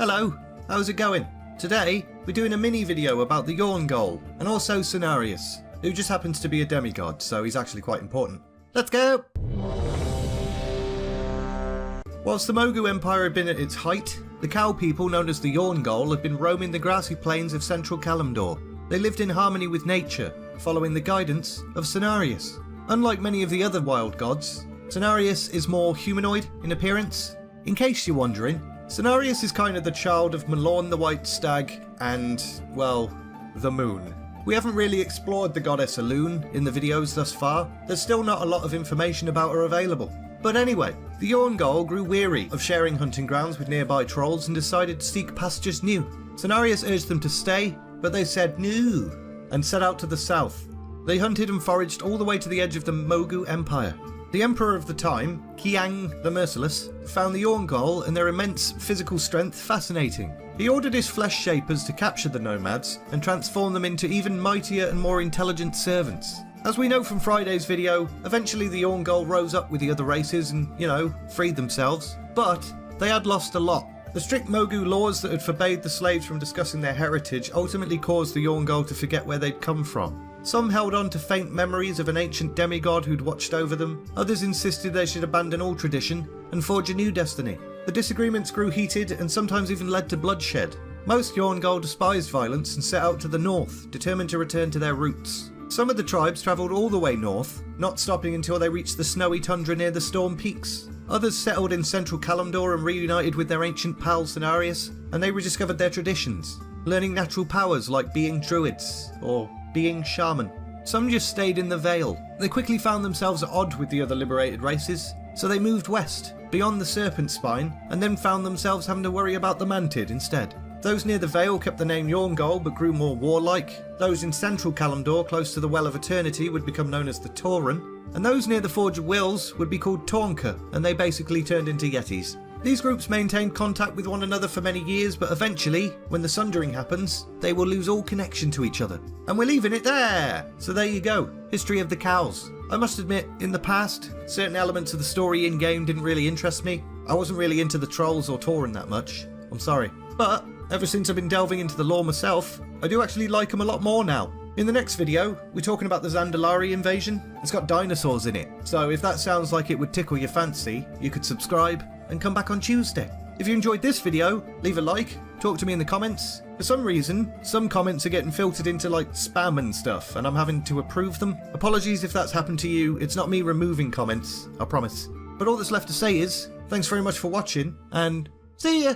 Hello, how's it going? Today, we're doing a mini video about the Yaungol, and also Cenarius, who just happens to be a demigod, so he's actually quite important. Let's go! Whilst the Mogu Empire had been at its height, the cow people known as the Yaungol had been roaming the grassy plains of central Kalimdor. They lived in harmony with nature, following the guidance of Cenarius. Unlike many of the other wild gods, Cenarius is more humanoid in appearance. In case you're wondering, Cenarius is kind of the child of Malorn the White Stag and, well, the moon. We haven't really explored the goddess Elune in the videos thus far. There's still not a lot of information about her available. But anyway, the Yaungol grew weary of sharing hunting grounds with nearby trolls and decided to seek pastures new. Cenarius urged them to stay, but they said no, and set out to the south. They hunted and foraged all the way to the edge of the Mogu Empire. The emperor of the time, Qiang the Merciless, found the Yaungol and their immense physical strength fascinating. He ordered his flesh shapers to capture the nomads and transform them into even mightier and more intelligent servants. As we know from Friday's video, eventually the Yaungol rose up with the other races and, freed themselves. But they had lost a lot. The strict Mogu laws that had forbade the slaves from discussing their heritage ultimately caused the Yaungol to forget where they'd come from. Some held on to faint memories of an ancient demigod who'd watched over them. Others insisted they should abandon all tradition and forge a new destiny. The disagreements grew heated and sometimes even led to bloodshed. Most Yaungol despised violence and set out to the north, determined to return to their roots. Some of the tribes travelled all the way north, not stopping until they reached the snowy tundra near the Storm Peaks. Others settled in central Kalimdor and reunited with their ancient pal Cenarius, and they rediscovered their traditions, learning natural powers like being druids, or being shaman. Some just stayed in the Vale. They quickly found themselves at odds with the other liberated races, so they moved west, beyond the Serpent Spine, and then found themselves having to worry about the Mantid instead. Those near the Vale kept the name Yaungol but grew more warlike. Those in central Kalimdor, close to the Well of Eternity, would become known as the Tauren. And those near the Forge of Wills would be called Taunka, and they basically turned into Yetis. These groups maintained contact with one another for many years, but eventually, when the Sundering happens, they will lose all connection to each other. And we're leaving it there! So there you go, history of the cows. I must admit, in the past, certain elements of the story in-game didn't really interest me. I wasn't really into the trolls or Tauren that much. I'm sorry. But ever since I've been delving into the lore myself, I do actually like them a lot more now. In the next video, we're talking about the Zandalari invasion. It's got dinosaurs in it, so if that sounds like it would tickle your fancy, you could subscribe and come back on Tuesday. If you enjoyed this video, leave a like, talk to me in the comments. For some reason, some comments are getting filtered into like spam and stuff, and I'm having to approve them. Apologies if that's happened to you, it's not me removing comments, I promise. But all that's left to say is, thanks very much for watching, and see ya!